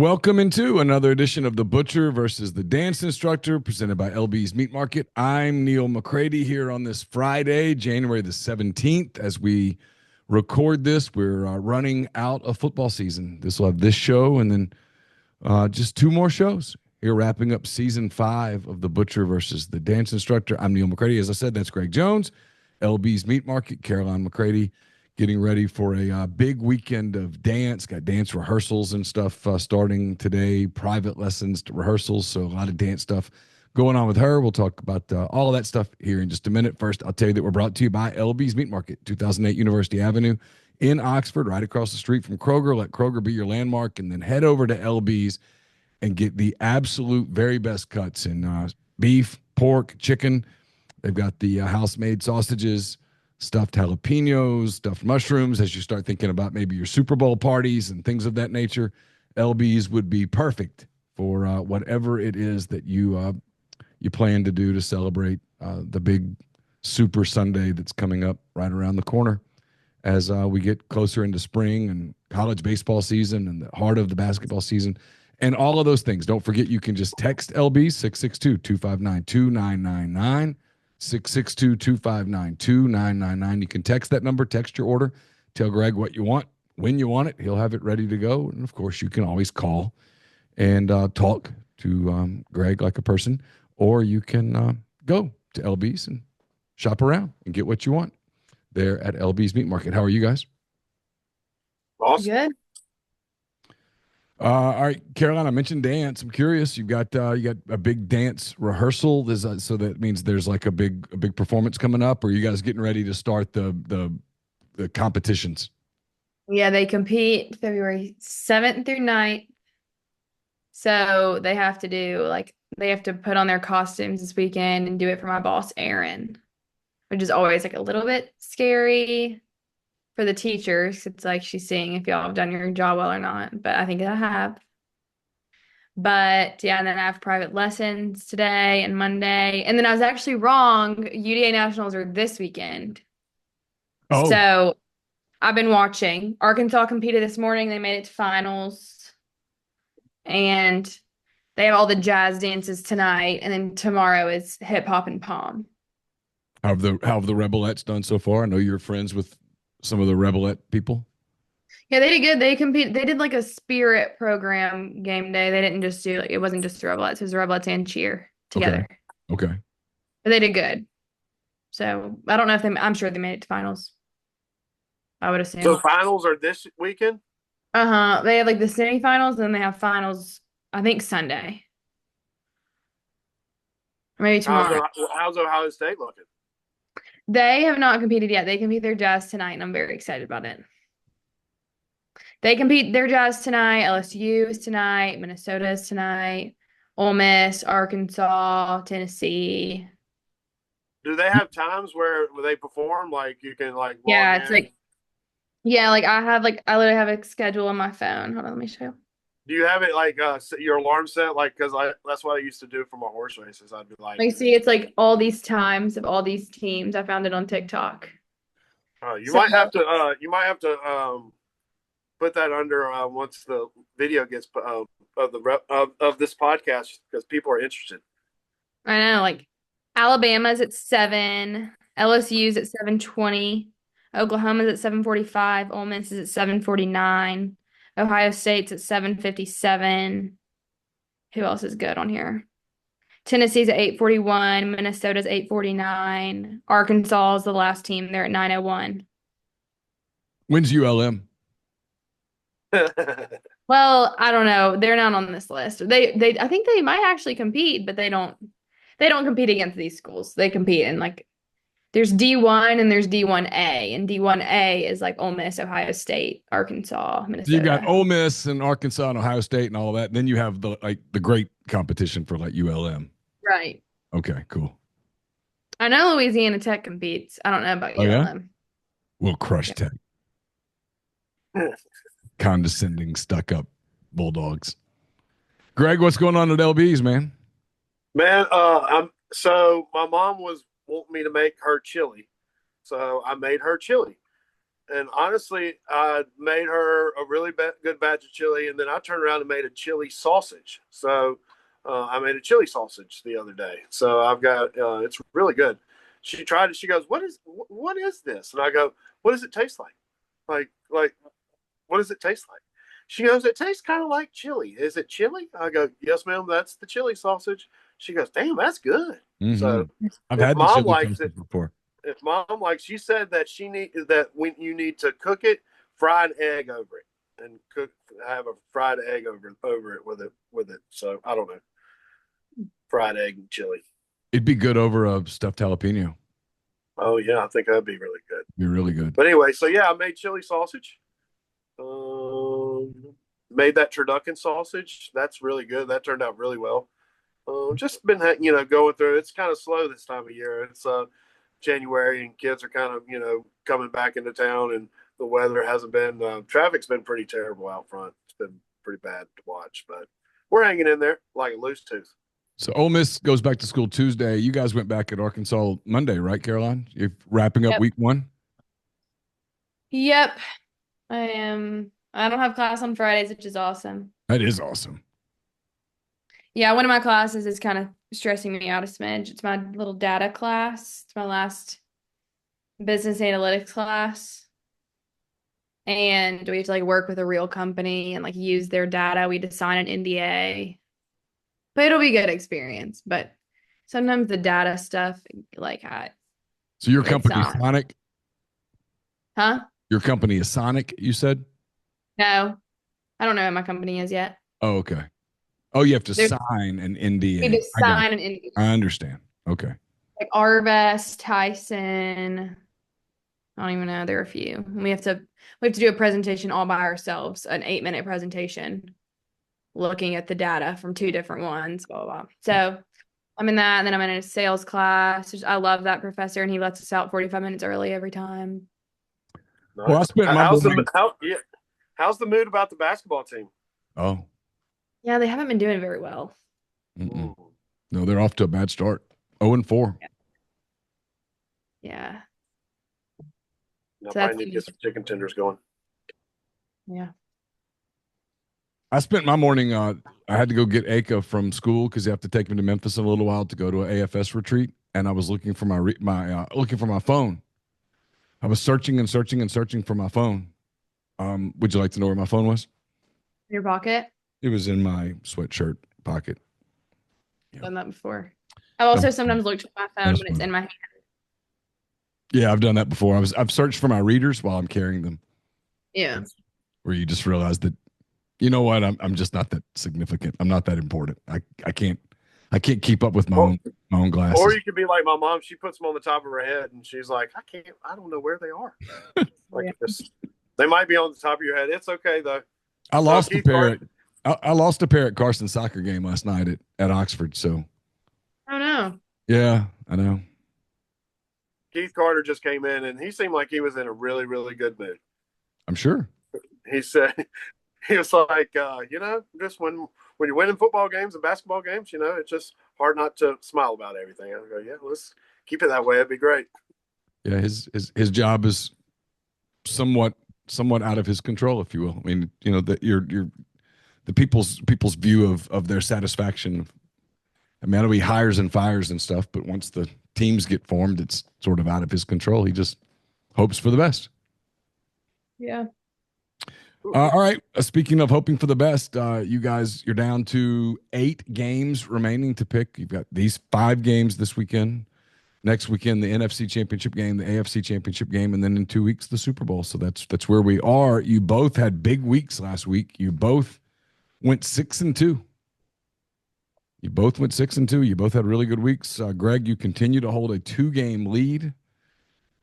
Welcome into another edition of The Butcher versus the Dance Instructor, presented by LB's Meat Market. I'm Neil McCready here on this Friday, January the 17th. As we record this, we're running out of football season. This will have this show and then just two more shows. Here, wrapping up season 5 of The Butcher versus the Dance Instructor. I'm Neil McCready. As I said, that's Greg Jones, LB's Meat Market, Caroline McCready, getting ready for a big weekend of dance. Got dance rehearsals and stuff starting today, private lessons to rehearsals. So a lot of dance stuff going on with her. We'll talk about all of that stuff here in just a minute. First, I'll tell you that we're brought to you by LB's Meat Market, 2008 University Avenue in Oxford, right across the street from Kroger. Let Kroger be your landmark, and then head over to LB's and get the absolute very best cuts in beef, pork, chicken. They've got the house-made sausages, stuffed jalapenos, stuffed mushrooms. As you start thinking about maybe your Super Bowl parties and things of that nature, LB's would be perfect for whatever it is that you plan to do to celebrate the big Super Sunday that's coming up right around the corner as we get closer into spring and college baseball season and the heart of the basketball season and all of those things. Don't forget, you can just text LB 662-259-2999. 662-259-2999. You can text that number, text your order, tell Greg what you want, when you want it. He'll have it ready to go. And of course, you can always call and talk to Greg like a person, or you can go to LB's and shop around and get what you want there at LB's Meat Market. How are you guys? Awesome. Good. All right, Caroline, I mentioned dance. I'm curious. You got a big dance rehearsal. So that means there's like a big performance coming up, or are you guys getting ready to start the competitions? Yeah, they compete February 7th through 9th. So they have to put on their costumes this weekend and do it for my boss, Erin, which is always like a little bit scary for the teachers. It's like she's seeing if y'all have done your job well or not, but I think I have. But yeah, and then I have private lessons today and Monday. And then I was actually wrong. UDA Nationals are this weekend. Oh, So I've been watching. Arkansas competed this morning. They made it to finals. And they have all the jazz dances tonight. And then tomorrow is hip hop and pom. how have the Rebelettes done so far? I know you're friends with some of the Rebelette people. Yeah, they did good. They did like a spirit program game day. They didn't just do it wasn't just the Rebelettes, it was the Rebelettes and cheer Okay. together. Okay. But they did good. So I don't know if I'm sure they made it to finals. I would So assume. finals are this weekend? Uh-huh. They have like the semifinals, and then they have finals, I think Sunday. Or maybe How's tomorrow. how's Ohio State looking? They have not competed yet. They compete their jazz tonight, and I'm very excited about it. They compete their jazz tonight. LSU is tonight. Minnesota is tonight. Ole Miss, Arkansas, Tennessee. Do they have times where they perform? Like you can like log Yeah, it's in. like yeah, like I literally have a schedule on my phone. Hold on, let me show you. Do you have it like your alarm set? Like because that's what I used to do for my horse races. I'd be like, Like see, it's like all these times of all these teams. I found it on TikTok. you So might have to put that under once the video gets of this podcast because people are interested. I know, like Alabama's at 7, LSU's at 7:20, Oklahoma's at 7:45, Ole Miss is at 7:49, Ohio State's at 7:57. Who else is good on here? Tennessee's at 8:41, Minnesota's 8:49, Arkansas is the last team. They're at 9:01. When's ULM? Well, I don't know. They're not on this list. They I think they might actually compete, but they don't compete against these schools. They compete in like there's D1 and there's D1A, and D1A is like Ole Miss, Ohio State, Arkansas, So you got Minnesota. Ole Miss and Arkansas and Ohio State and all that. And then you have the great competition for like ULM. Right. Okay, cool. I know Louisiana Tech competes. I don't know about Oh yeah, ULM. we'll crush Yeah. Tech. Condescending, stuck up Bulldogs. Greg, what's going on at LB's, man? Man, so my mom was wanting me to make her chili, so I made her chili. And honestly, I made her a really good batch of chili, and then I turned around and made a chili sausage. So I made a chili sausage the other day. So I've got it's really good. She tried it. She goes, what is this?" And I go, "What does it taste like? Like what does it taste like?" She goes, "It tastes kind of like chili. Is it chili?" I go, "Yes, ma'am. That's the chili sausage." She goes, "Damn, that's good." So I've if had the mom chili likes sausage it, before. if mom likes, she said that she need that when you need to cook it, fry an egg over it, and have a fried egg over it with it. So I don't know, fried egg and chili. It'd be good over a stuffed jalapeno. Oh yeah, I think that'd be really good. Be really good. But anyway, so yeah, I made chili sausage. Um, Made that turducken sausage. That's really good. That turned out really well. Just been going through. It's kind of slow this time of year. It's January and kids are kind of coming back into town, and the weather hasn't been. Traffic's been pretty terrible out front. It's been pretty bad to watch, but we're hanging in there like a loose tooth. So Ole Miss goes back to school Tuesday. You guys went back at Arkansas Monday, right, Caroline? You're wrapping up Yep. week 1. Yep. I am. I don't have class on Fridays, which is awesome. That is awesome. Yeah, one of my classes is kind of stressing me out a smidge. It's my little data class. It's my last business analytics class. And we have to like work with a real company and like use their data. We had to sign an NDA. But it'll be a good experience. But sometimes the data stuff, like So your it's company is not. Sonic? Huh? Your company is Sonic, you said? No. I don't know what my company is yet. Oh, okay. Oh, you have to There's sign an We NDA. need to I got sign it. an NDA. I understand. Okay. Like Arvest, Tyson. I don't even know. There are a few. And we have to do a presentation all by ourselves, an 8-minute presentation, looking at the data from 2 different ones, blah, blah, blah. So I'm in that, and then I'm in a sales class. I love that professor, and he lets us out 45 minutes early every time. Nice. Well, I spent my morning. How's the mood about the basketball team? Oh, Yeah, they haven't been doing very well. no, they're off to a bad start. 0-4. Yeah. I So probably need to get some chicken tenders going. Yeah. I spent my morning. I had to go get Aka from school because you have to take him to Memphis in a little while to go to an AFS retreat, and I was looking for looking for my phone. I was searching and searching and searching for my phone. Would you like to know where my phone was? In your pocket? It was in my sweatshirt pocket. Done that before. I've also sometimes looked at my phone when it's in my hand. Yeah, I've done that before. I've searched for my readers while I'm carrying them. Yeah. Where you just realize that, you know what, I'm just not that significant. I'm not that important. I can't keep up with my own glasses. Or you could be like my mom. She puts them on the top of her head, and she's like, I don't know where they are. Like they might be on the top of your head. It's okay though. I lost a pair. I lost a pair at Carson's soccer game last night at Oxford. So. Oh no. Yeah, I know. Keith Carter just came in, and he seemed like he was in a really, really good mood. I'm sure. He said, he was like, just when you're winning football games and basketball games, it's just hard not to smile about everything. I go, yeah, let's keep it that way. It'd be great. Yeah, his job is somewhat out of his control, if you will. I mean, that the people's view of their satisfaction. I mean, I know he hires and fires and stuff, but once the teams get formed, it's sort of out of his control. He just hopes for the best. Yeah. All right. Speaking of hoping for the best, you guys, you're down to 8 games remaining to pick. You've got these 5 games this weekend. Next weekend, the NFC Championship game, the AFC Championship game, and then in 2 weeks, the Super Bowl. So that's where we are. You both had big weeks last week. You both went 6-2. You both went 6-2. You both had really good weeks. Greg, you continue to hold a 2-game lead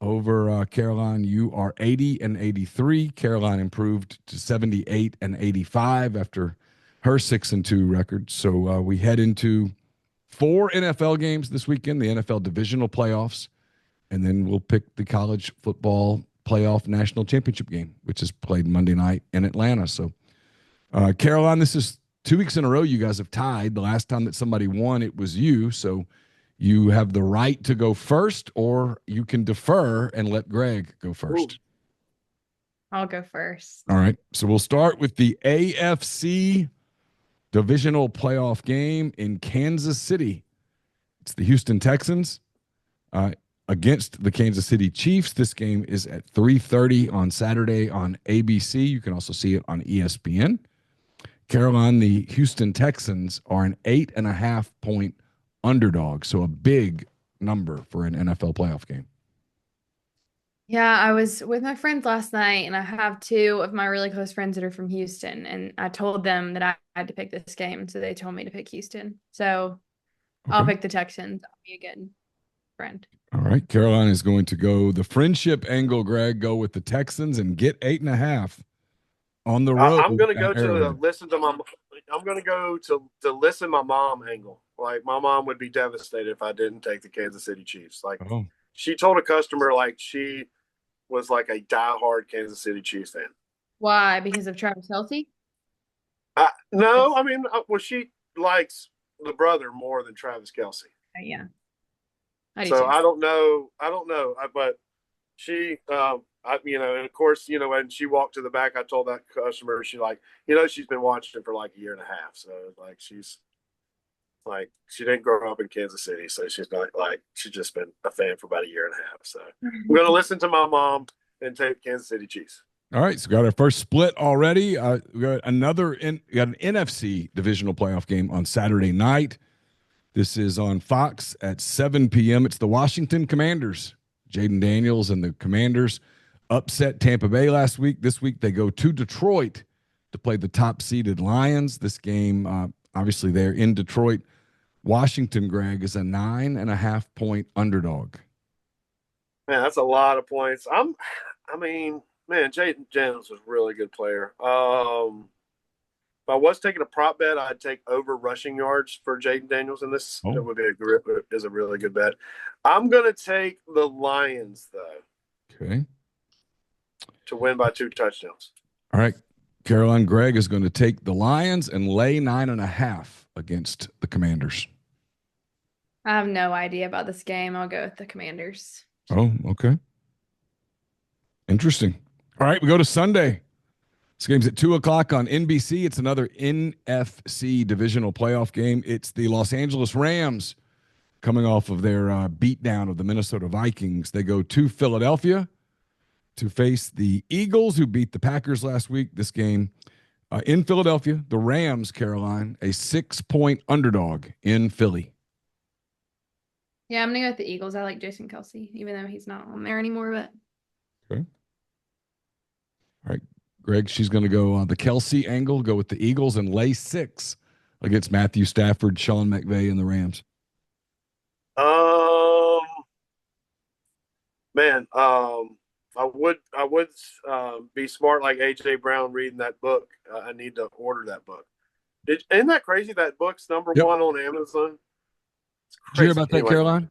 over Caroline. You are 80-83. Caroline improved to 78-85 after her 6-2 record. So we head into 4 NFL games this weekend, the NFL Divisional playoffs, and then we'll pick the college football playoff national championship game, which is played Monday night in Atlanta. So, Caroline, this is 2 weeks in a row you guys have tied. The last time that somebody won, it was you. So you have the right to go first, or you can defer and let Greg go first. I'll go first. All right. So we'll start with the AFC Divisional playoff game in Kansas City. It's the Houston Texans uh, against the Kansas City Chiefs. This game is at 3:30 on Saturday on ABC. You can also see it on ESPN. Caroline, the Houston Texans are an 8.5 point underdog, so a big number for an NFL playoff game. Yeah, I was with my friends last night, and I have two of my really close friends that are from Houston, and I told them that I had to pick this game, so they told me to pick Houston. So I'll Okay. pick the Texans. I'll be a good friend. All right. Caroline is going to go the friendship angle, Greg, go with the Texans and get 8.5 on the road I'm going to go at to Arrowhead. listen to my. I'm going to go to listen my mom angle. Like my mom would be devastated if I didn't take the Kansas City Chiefs. Like Oh, she told a customer like she was like a diehard Kansas City Chiefs fan. Why? Because of Travis Kelce? No, I mean, well, she likes the brother more than Travis Kelsey. Yeah, I do So too. I don't know. But she, and of course, when she walked to the back, I told that customer, she's been watching for like a year and a half. So like, she didn't grow up in Kansas City. So she's not like, she's just been a fan for about a year and a half. So I'm going to listen to my mom and take Kansas City Chiefs. all right. So we got our first split already. We got we got an NFC divisional playoff game on Saturday night. This is on Fox at 7 p.m. It's the Washington Commanders. Jaden Daniels and the Commanders upset Tampa Bay last week. This week they go to Detroit to play the top-seeded Lions. This game, obviously, they're in Detroit. Washington, Greg, is a 9.5 point underdog. Man, that's a lot of points. Jaden Daniels was a really good player. If I was taking a prop bet, I'd take over rushing yards for Jaden Daniels in this. Oh. It would be is a really good bet. I'm going to take the Lions though. Okay. To win by 2 touchdowns. All right. Caroline Gregg is going to take the Lions and lay 9.5 against the Commanders. I have no idea about this game. I'll go with the Commanders. Oh, okay. Interesting. All right, we go to Sunday. This game's at 2:00 on NBC. It's another NFC divisional playoff game. It's the Los Angeles Rams coming off of their beatdown of the Minnesota Vikings. They go to Philadelphia to face the Eagles, who beat the Packers last week. This game in Philadelphia, the Rams, Caroline, a 6-point underdog in Philly. Yeah, I'm gonna go with the Eagles. I like Jason Kelce, even though he's not on there anymore. But okay, all right, Greg, she's going to go the Kelce angle, go with the Eagles and lay 6 against Matthew Stafford, Sean McVay, and the Rams. I would be smart like AJ Brown reading that book. I need to order that book. Isn't that crazy? That book's number 1 on Amazon. Did you hear about that, Caroline?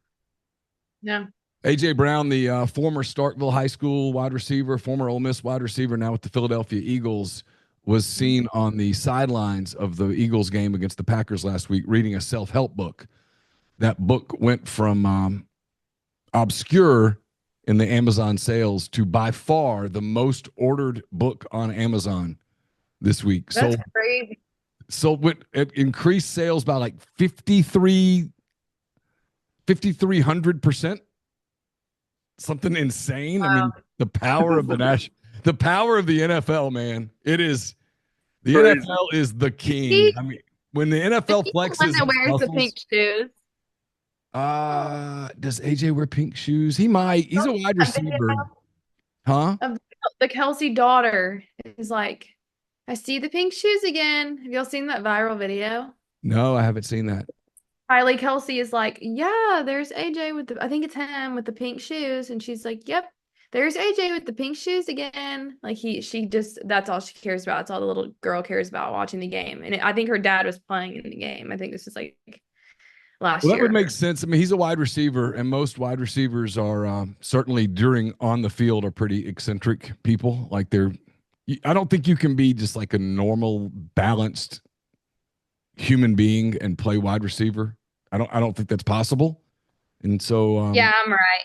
No. AJ Brown, the former Starkville High School wide receiver, former Ole Miss wide receiver, now with the Philadelphia Eagles, was seen on the sidelines of the Eagles game against the Packers last week reading a self-help book. That book went from obscure in the Amazon sales to by far the most ordered book on Amazon this week. That's crazy. So it increased sales by like 5,300%. Something insane. Wow. I mean, the power of the NFL, man. It is the crazy. NFL is the king. I mean, when the NFL flexes, the one that wears the pink shoes. Does AJ wear pink shoes? He might. He's a wide receiver. Huh? The Kelce daughter is like, I see the pink shoes again. Have y'all seen that viral video? No, I haven't seen that. Kylie Kelce is like, yeah, there's AJ I think it's him with the pink shoes. And she's like, yep, there's AJ with the pink shoes again. Like that's all she cares about. It's all the little girl cares about watching the game. And I think her dad was playing in the game. I think this is like last year. That would make sense. I mean, he's a wide receiver, and most wide receivers are certainly on the field are pretty eccentric people. Like I don't think you can be just like a normal, balanced human being and play wide receiver. I don't think that's possible. And so yeah, I'm right.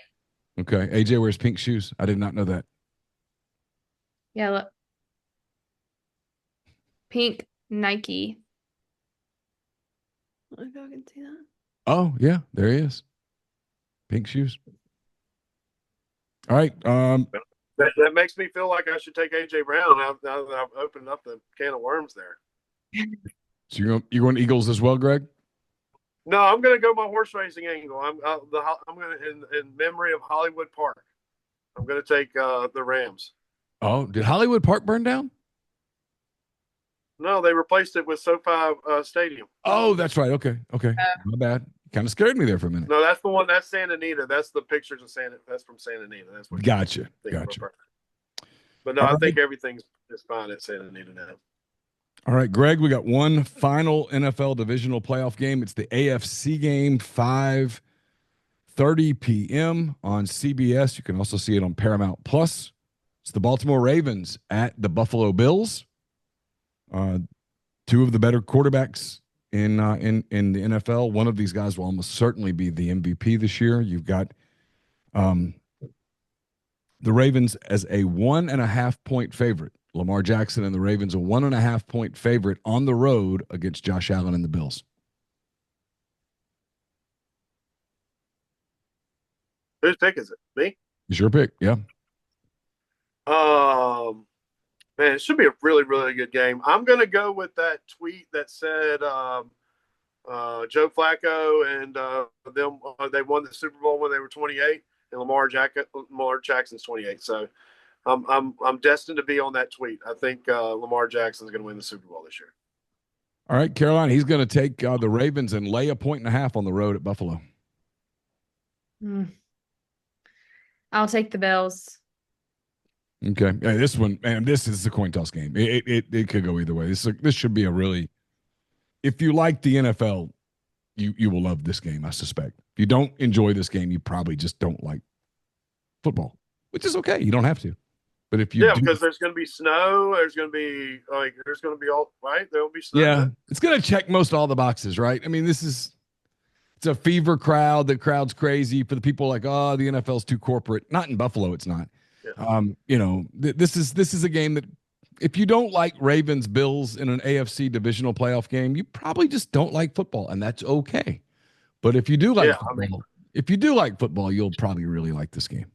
Okay. AJ wears pink shoes. I did not know that. Yeah, look. Pink Nike. I don't know if I can see that. Oh, yeah, there he is. Pink shoes. All right. That makes me feel like I should take AJ Brown now that I've opened up the can of worms there. So you're going Eagles as well, Greg? No, I'm going to go my horse racing angle. I'm going to in memory of Hollywood Park. I'm going to take the Rams. Oh, did Hollywood Park burn down? No, they replaced it with SoFi Stadium. Oh, that's right. Okay. My bad. Kind of scared me there for a minute. No, that's the one. That's Santa Anita. That's the pictures of Santa. That's from Santa Anita. That's what. Gotcha. But no, All I right. think everything's just fine at Santa Anita now. All right, Greg, we got one final NFL divisional playoff game. It's the AFC game, 5:30 p.m. on CBS. You can also see it on Paramount Plus. It's the Baltimore Ravens at the Buffalo Bills. Two of the better quarterbacks in the NFL. One of these guys will almost certainly be the MVP this year. You've got the Ravens as a 1.5 point favorite. Lamar Jackson and the Ravens a 1.5 point favorite on the road against Josh Allen and the Bills. Whose pick is it? Me? It's your pick, yeah. Man, it should be a really, really good game. I'm going to go with that tweet that said Joe Flacco and them they won the Super Bowl when they were 28, and Lamar Jackson's 28. So I'm destined to be on that tweet. I think Lamar Jackson's going to win the Super Bowl this year. All right, Caroline, he's going to take the Ravens and lay 1.5 points on the road at Buffalo. I'll take the Bills. Okay, this one, man, this is a coin toss game. It could go either way. This should be a really, if you like the NFL, you will love this game. I suspect. If you don't enjoy this game, you probably just don't like football, which is okay. You don't have to. But if you because there's going to be snow, there's going to be all right. There'll be snow. Yeah, it's going to check most all the boxes, right? I mean, it's a fever crowd. The crowd's crazy for the people like, oh, the NFL's too corporate. Not in Buffalo, it's not. Yeah. This is a game that if you don't like Ravens Bills in an AFC divisional playoff game, you probably just don't like football, and that's okay. But if you do like football, you'll probably really like this game.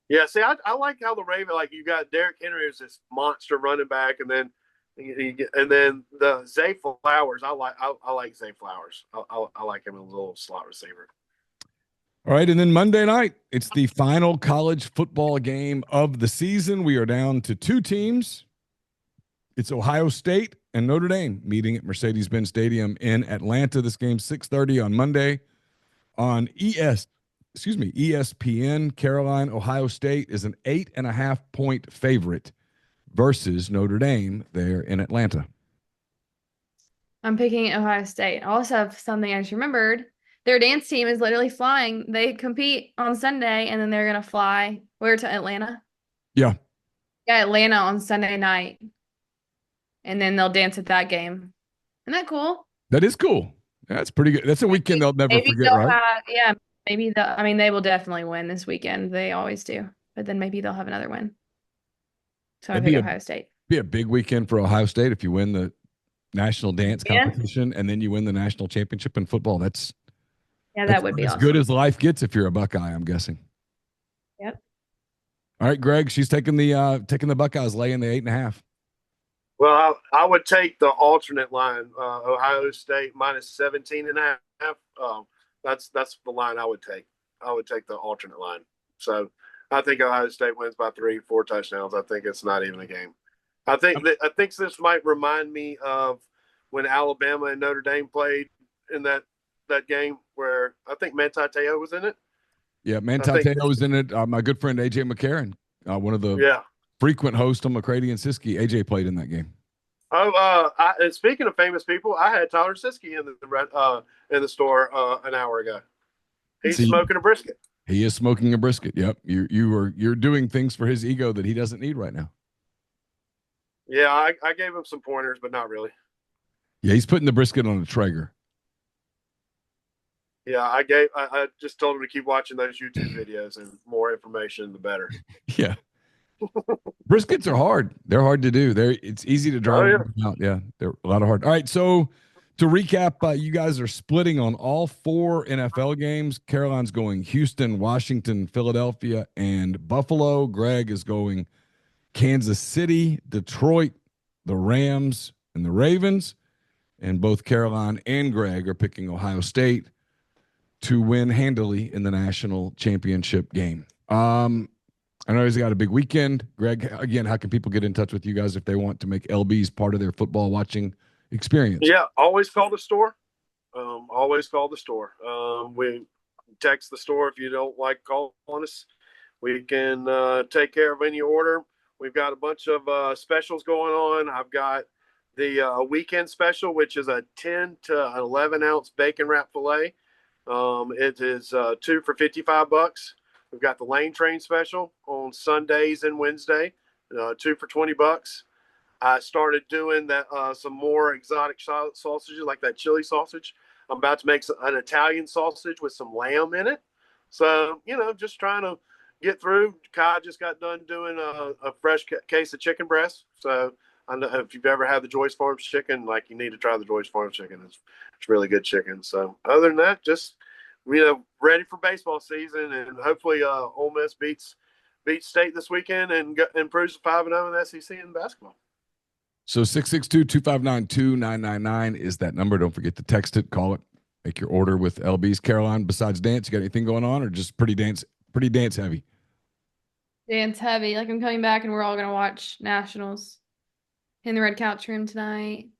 Yeah, see, I like how the Raven, like you got Derrick Henry as this monster running back, and then the Zay Flowers. I like Zay Flowers. I like him as a little slot receiver. All right, and then Monday night, it's the final college football game of the season. We are down to two teams. It's Ohio State and Notre Dame meeting at Mercedes-Benz Stadium in Atlanta. This game's 6:30 on Monday on ESPN. Caroline, Ohio State is an 8.5 point favorite versus Notre Dame there in Atlanta. I'm picking Ohio State. I also have something I just remembered. Their dance team is literally flying. They compete on Sunday, and then they're going to fly where to Atlanta? Yeah. Yeah, Atlanta on Sunday night. And then they'll dance at that game. Isn't that cool? That is cool. That's pretty good. That's a weekend they'll never forget, right? Maybe they will definitely win this weekend. They always do. But then maybe they'll have another win. So I pick Ohio State. Be a big weekend for Ohio State if you win the national dance competition and then you win the national championship in football. That would be awesome. As good as life gets if you're a Buckeye, I'm guessing. Yep. All right, Greg, she's taking the Buckeyes, laying the 8.5. Well, I would take the alternate line, Ohio State minus 17.5. That's the line I would take. I would take the alternate line. So I think Ohio State wins by 3-4 touchdowns. I think it's not even a game. I think this might remind me of when Alabama and Notre Dame played in that game where I think Manti Te'o was in it. Yeah, Manti Te'o was in it. My good friend AJ McCarron, one of the frequent hosts on McCready and Siskey. AJ played in that game. And speaking of famous people, I had Tyler Siskey in the store an hour ago. He's smoking a brisket. He is smoking a brisket. Yep, you're doing things for his ego that he doesn't need right now. Yeah, I gave him some pointers, but not really. Yeah, he's putting the brisket on a Traeger. Yeah, I just told him to keep watching those YouTube videos, and more information, the better. Yeah. Briskets are hard. They're hard to do. It's easy to Oh drive yeah. them out. Yeah, they're a lot of hard. All right, so to recap, you guys are splitting on all 4 NFL games. Caroline's going Houston, Washington, Philadelphia, and Buffalo. Greg is going Kansas City, Detroit, the Rams, and the Ravens. And both Caroline and Greg are picking Ohio State to win handily in the national championship game. I know he's got a big weekend. Greg, again, how can people get in touch with you guys if they want to make LB's part of their football watching experience? Yeah, always call the store. Always call the store. We text the store if you don't like calling us. We can take care of any order. We've got a bunch of specials going on. I've got the weekend special, which is a 10 to 11 ounce bacon wrap filet. It is 2 for $55. We've got the Lane Train special on Sundays and Wednesday, 2 for $20. I started doing that some more exotic sausages like that chili sausage. I'm about to make an Italian sausage with some lamb in it. So, just trying to get through. Kai just got done doing a fresh case of chicken breast. So I know if you've ever had the Joyce Farms chicken, like you need to try the Joyce Farms chicken. It's really good chicken. So other than that, just ready for baseball season, and hopefully Ole Miss beats State this weekend and improves to 5-0 in the SEC in basketball. So 662-259-2999 is that number. Don't forget to text it, call it, make your order with LB's. Caroline, besides dance, you got anything going on or just pretty dance heavy? Dance heavy. Like I'm coming back and we're all gonna watch Nationals in the red couch room tonight.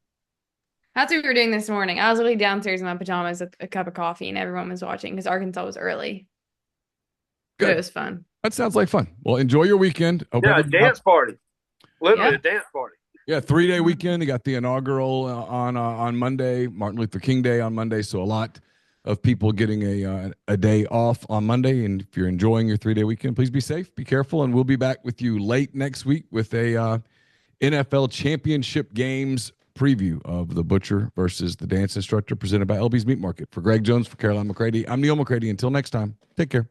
That's what we were doing this morning. I was literally downstairs in my pajamas with a cup of coffee and everyone was watching because Arkansas was early. Good. But it was fun. That sounds like fun. Well, enjoy your weekend. A dance party. Literally a dance party. Yeah, 3-day weekend. You got the inaugural on Monday, Martin Luther King Day on Monday. So a lot of people getting a day off on Monday. And if you're enjoying your 3-day weekend, please be safe, be careful, and we'll be back with you late next week with a NFL championship games preview of the Butcher versus the Dance Instructor presented by LB's Meat Market. For Greg Jones, for Caroline McCready, I'm Neil McCready. Until next time, take care.